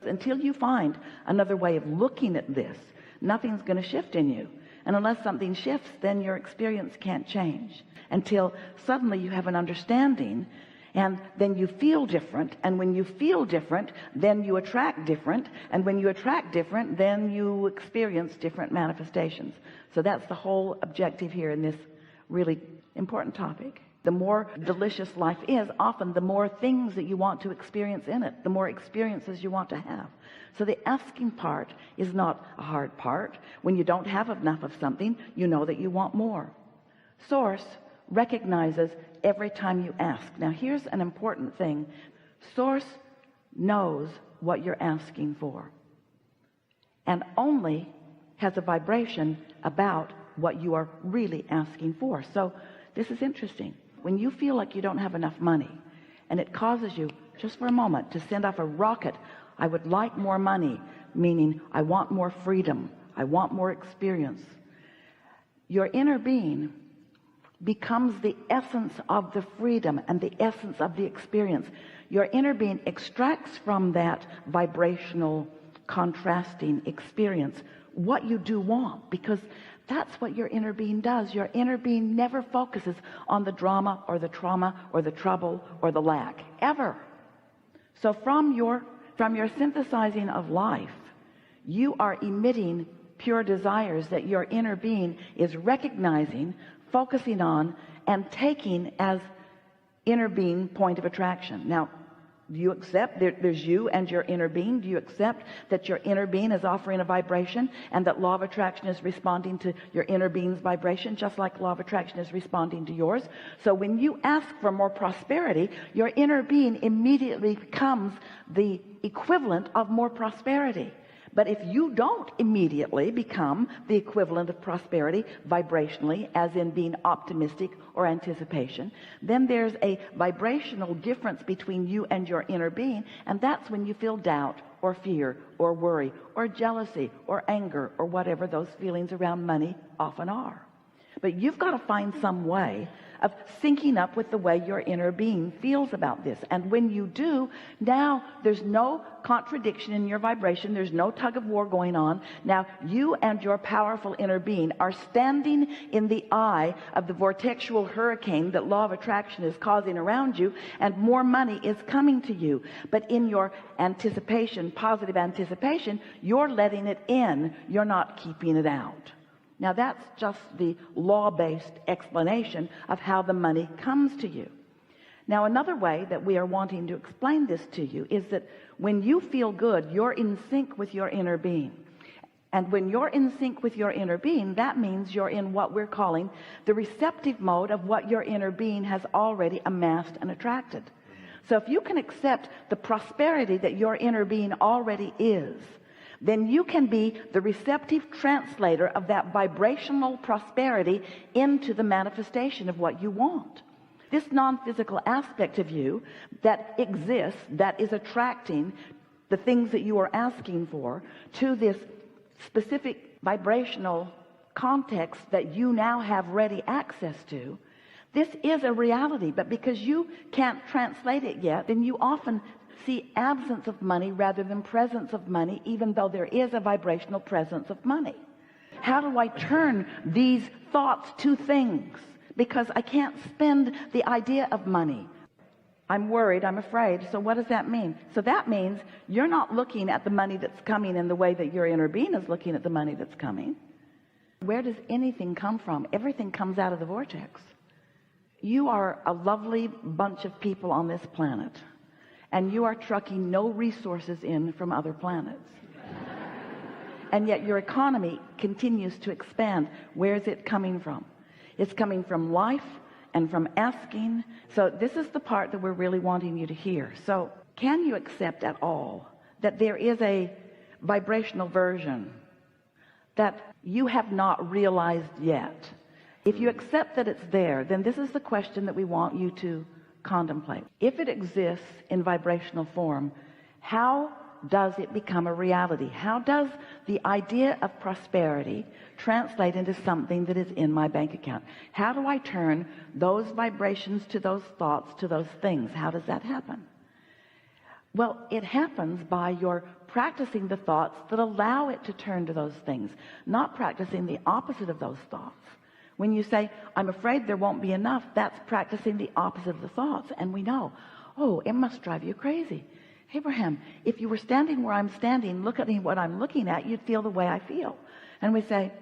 Until you find another way of looking at this, nothing's going to shift in you. And unless something shifts, then your experience can't change until suddenly you have an understanding, and then you feel different. And when you feel different, then you attract different. And when you attract different, then you experience different manifestations. So that's the whole objective here in this really important topic. The more delicious life is, often the more things that you want to experience in it, the more experiences you want to have. So the asking part is not a hard part. When you don't have enough of something, you know that you want more. Source recognizes every time you ask. Now here's an important thing. Source knows what you're asking for and only has a vibration about what you are really asking for. So this is interesting. When you feel like you don't have enough money and it causes you just for a moment to send off a rocket, I would like more money, meaning I want more freedom, I want more experience. Your inner being becomes the essence of the freedom and the essence of the experience. Your inner being extracts from that vibrational contrasting experience what you do want, because that's what your inner being does. Your inner being never focuses on the drama or the trauma or the trouble or the lack, ever. So from your synthesizing of life, you are emitting pure desires that your inner being is recognizing, focusing on, and taking as inner being point of attraction. Now, do you accept there's you and your inner being? Do you accept that your inner being is offering a vibration and that law of attraction is responding to your inner being's vibration, just like law of attraction is responding to yours? So when you ask for more prosperity, your inner being immediately becomes the equivalent of more prosperity. But if you don't immediately become the equivalent of prosperity vibrationally, as in being optimistic or anticipation, then there's a vibrational difference between you and your inner being, and that's when you feel doubt or fear or worry or jealousy or anger or whatever those feelings around money often are. But you've got to find some way of syncing up with the way your inner being feels about this. And when you do, now there's no contradiction in your vibration. There's no tug of war going on. Now you and your powerful inner being are standing in the eye of the vortexual hurricane that law of attraction is causing around you, and more money is coming to you. But in your anticipation, positive anticipation, you're letting it in. You're not keeping it out. Now that's just the law-based explanation of how the money comes to you. Now another way that we are wanting to explain this to you is that when you feel good, you're in sync with your inner being. And when you're in sync with your inner being, that means you're in what we're calling the receptive mode of what your inner being has already amassed and attracted. So if you can accept the prosperity that your inner being already is, then you can be the receptive translator of that vibrational prosperity into the manifestation of what you want. This non-physical aspect of you that exists, that is attracting the things that you are asking for to this specific vibrational context that you now have ready access to, this is a reality. But because you can't translate it yet, then you often see absence of money rather than presence of money, even though there is a vibrational presence of money. How do I turn these thoughts to things? Because I can't spend the idea of money. I'm worried, I'm afraid. So what does that mean? So that means you're not looking at the money that's coming in the way that your inner being is looking at the money that's coming. Where does anything come from? Everything comes out of the vortex. You are a lovely bunch of people on this planet, and you are trucking no resources in from other planets. And yet your economy continues to expand. Where is it coming from? It's coming from life and from asking. So this is the part that we're really wanting you to hear. So can you accept at all that there is a vibrational version that you have not realized yet? If you accept that it's there, then this is the question that we want you to contemplate. If it exists in vibrational form, how does it become a reality? How does the idea of prosperity translate into something that is in my bank account? How do I turn those vibrations to those thoughts, to those things? How does that happen? Well, it happens by your practicing the thoughts that allow it to turn to those things, not practicing the opposite of those thoughts. When you say, I'm afraid there won't be enough, that's practicing the opposite of the thoughts. And we know, oh, it must drive you crazy. Abraham, if you were standing where I'm standing, look at me, what I'm looking at, you'd feel the way I feel. And we say,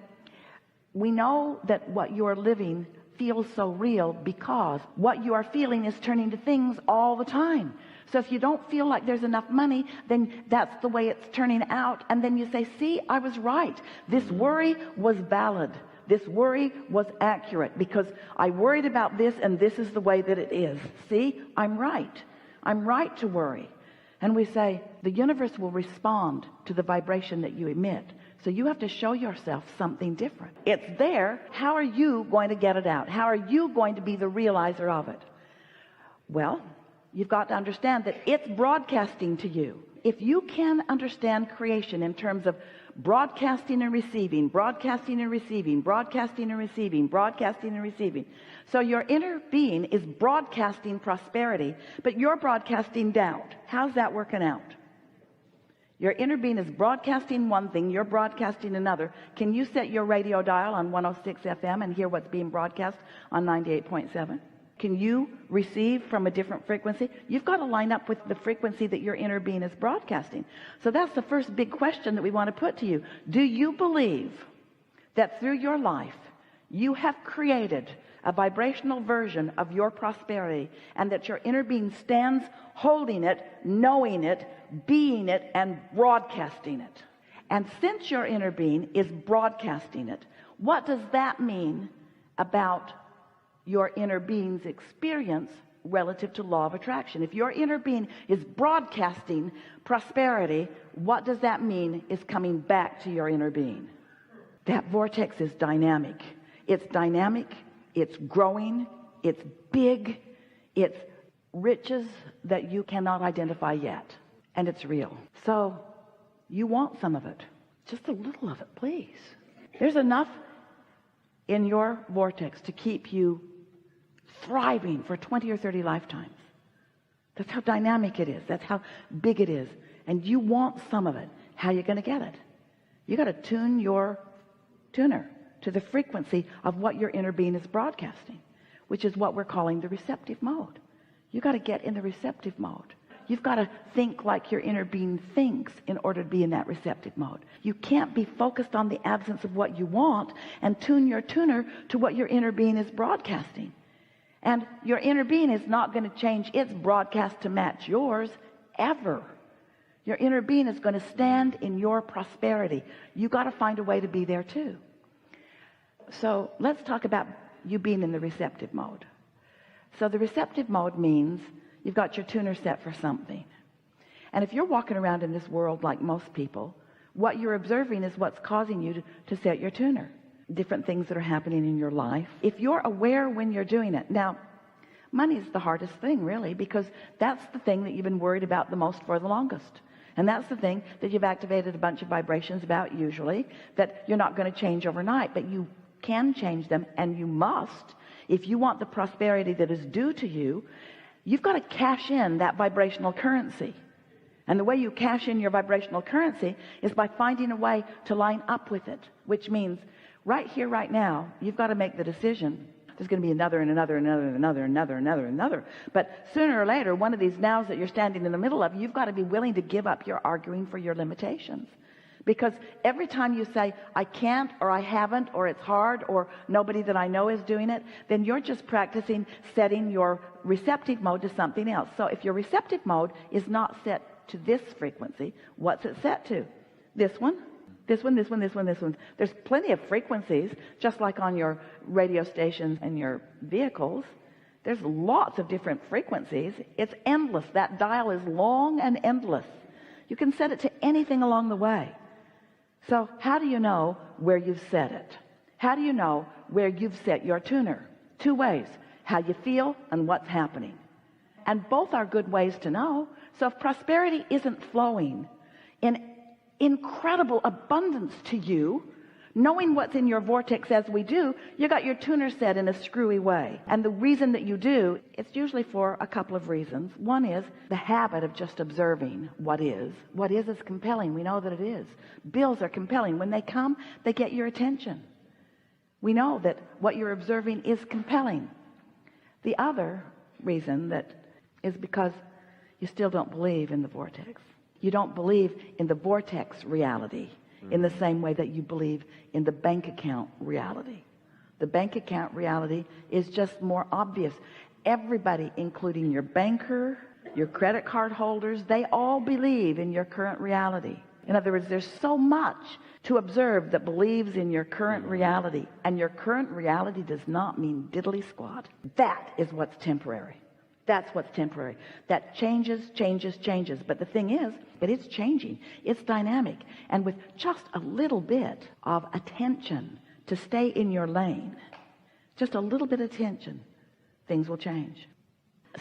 we know that what you are living feels so real because what you are feeling is turning to things all the time. So if you don't feel like there's enough money, then that's the way it's turning out. And then you say, see, I was right. This worry was valid. This worry was accurate because I worried about this and this is the way that it is. See, I'm right. I'm right to worry. And we say, the universe will respond to the vibration that you emit. So you have to show yourself something different. It's there. How are you going to get it out? How are you going to be the realizer of it? Well, you've got to understand that it's broadcasting to you. If you can understand creation in terms of broadcasting and receiving, broadcasting and receiving, broadcasting and receiving, broadcasting and receiving. So your inner being is broadcasting prosperity, but you're broadcasting doubt. How's that working out? Your inner being is broadcasting one thing, you're broadcasting another. Can you set your radio dial on 106 FM and hear what's being broadcast on 98.7? Can you receive from a different frequency? You've got to line up with the frequency that your inner being is broadcasting. So that's the first big question that we want to put to you. Do you believe that through your life you have created a vibrational version of your prosperity and that your inner being stands holding it, knowing it, being it, and broadcasting it? And since your inner being is broadcasting it, what does that mean about your inner being's experience relative to law of attraction? If your inner being is broadcasting prosperity, what does that mean is coming back to your inner being? That vortex is dynamic. It's dynamic, it's growing, it's big, it's riches that you cannot identify yet, and it's real. So you want some of it, just a little of it, please. There's enough in your vortex to keep you thriving for 20 or 30 lifetimes. That's how dynamic it is. That's how big it is. And you want some of it. How are you going to get it? You got to tune your tuner to the frequency of what your inner being is broadcasting, which is what we're calling the receptive mode. You got to get in the receptive mode. You've got to think like your inner being thinks in order to be in that receptive mode. You can't be focused on the absence of what you want and tune your tuner to what your inner being is broadcasting. And your inner being is not going to change its broadcast to match yours ever. Your inner being is going to stand in your prosperity. You got to find a way to be there too. So let's talk about you being in the receptive mode. So the receptive mode means you've got your tuner set for something. And if you're walking around in this world like most people, what you're observing is what's causing you to set your tuner. Different things that are happening in your life. If you're aware when you're doing it. Now, money is the hardest thing, really, because that's the thing that you've been worried about the most for the longest. And that's the thing that you've activated a bunch of vibrations about, usually, that you're not going to change overnight, but you can change them, and you must. If you want the prosperity that is due to you, you've got to cash in that vibrational currency. And the way you cash in your vibrational currency is by finding a way to line up with it, which means right here, right now, you've got to make the decision. There's going to be another and another and another and another and another and another and another. But sooner or later, one of these nows that you're standing in the middle of, you've got to be willing to give up your arguing for your limitations. Because every time you say, I can't, or I haven't, or it's hard, or nobody that I know is doing it, then you're just practicing setting your receptive mode to something else. So if your receptive mode is not set to this frequency, what's it set to? This one? This one, this one, this one, this one. There's plenty of frequencies, just like on your radio stations and your vehicles. There's lots of different frequencies. It's endless. That dial is long and endless. You can set it to anything along the way. So how do you know where you've set it? How do you know where you've set your tuner? Two ways: how you feel and what's happening. And both are good ways to know. So if prosperity isn't flowing in incredible abundance to you, Knowing what's in your vortex as we do, you got your tuner set in a screwy way. And the reason that you do, it's usually for a couple of reasons. One is the habit of just observing what is. What is compelling. We know that it is. Bills are compelling. When they come, they get your attention. We know that what you're observing is compelling. The other reason that is because you still don't believe in the vortex. You don't believe in the vortex reality in the same way that you believe in the bank account reality. The bank account reality is just more obvious. Everybody, including your banker, your credit card holders, they all believe in your current reality. In other words, there's so much to observe that believes in your current reality, and your current reality does not mean diddly squat. That is what's temporary. That's what's temporary. That changes. But the thing is, that it's changing. It's dynamic. And with just a little bit of attention to stay in your lane, just a little bit of attention, things will change.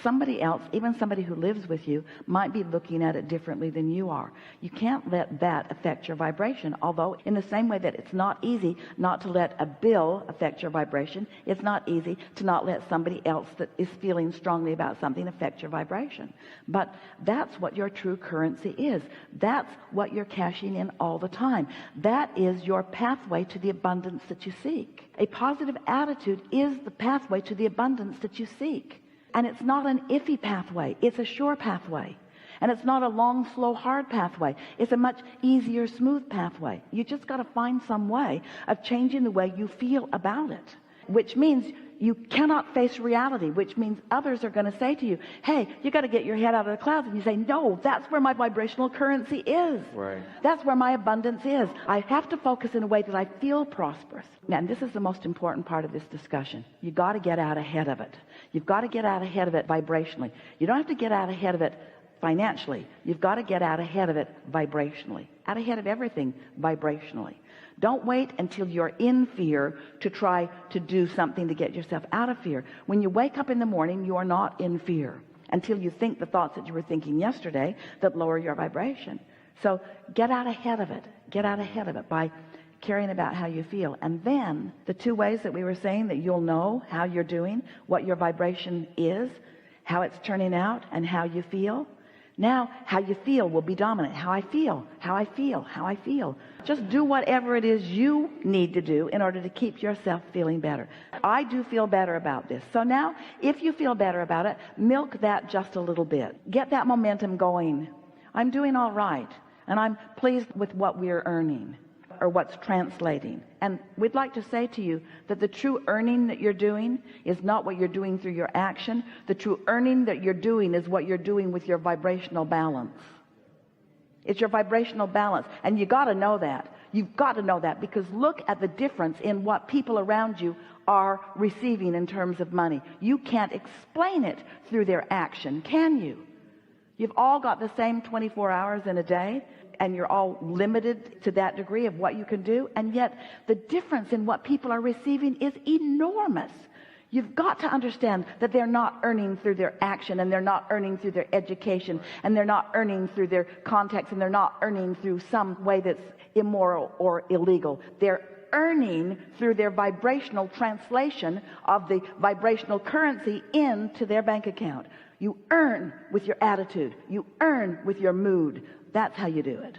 Somebody else, even somebody who lives with you, might be looking at it differently than you are. You can't let that affect your vibration. Although in the same way that it's not easy not to let a bill affect your vibration, it's not easy to not let somebody else that is feeling strongly about something affect your vibration. But that's what your true currency is. That's what you're cashing in all the time. That is your pathway to the abundance that you seek. A positive attitude is the pathway to the abundance that you seek. And it's not an iffy pathway. It's a sure pathway. And it's not a long, slow, hard pathway. It's a much easier, smooth pathway. You just got to find some way of changing the way you feel about it, which means you cannot face reality, which means others are going to say to you, hey, you got to get your head out of the clouds. And you say, no, that's where my vibrational currency is. Right. That's where my abundance is. I have to focus in a way that I feel prosperous. Now, and this is the most important part of this discussion. You got to get out ahead of it. You've got to get out ahead of it vibrationally. You don't have to get out ahead of it financially. You've got to get out ahead of it vibrationally. Out ahead of everything vibrationally. Don't wait until you're in fear to try to do something to get yourself out of fear. When you wake up in the morning, you are not in fear until you think the thoughts that you were thinking yesterday that lower your vibration. So get out ahead of it. Get out ahead of it by caring about how you feel. And then the two ways that we were saying that you'll know how you're doing, what your vibration is, how it's turning out, and how you feel. Now, how you feel will be dominant. How I feel. Just do whatever it is you need to do in order to keep yourself feeling better. I do feel better about this. So now, if you feel better about it, milk that just a little bit. Get that momentum going. I'm doing all right, and I'm pleased with what we're earning, or what's translating. And we'd like to say to you that the true earning that you're doing is not what you're doing through your action. The true earning that you're doing is what you're doing with your vibrational balance. It's your vibrational balance. And you got to know that. You've got to know that, because look at the difference in what people around you are receiving in terms of money. You can't explain it through their action, can you? You've all got the same 24 hours in a day, and you're all limited to that degree of what you can do, and yet the difference in what people are receiving is enormous. You've got to understand that they're not earning through their action, and they're not earning through their education, and they're not earning through their contacts, and they're not earning through some way that's immoral or illegal. They're earning through their vibrational translation of the vibrational currency into their bank account. You earn with your attitude. You earn with your mood. That's how you do it.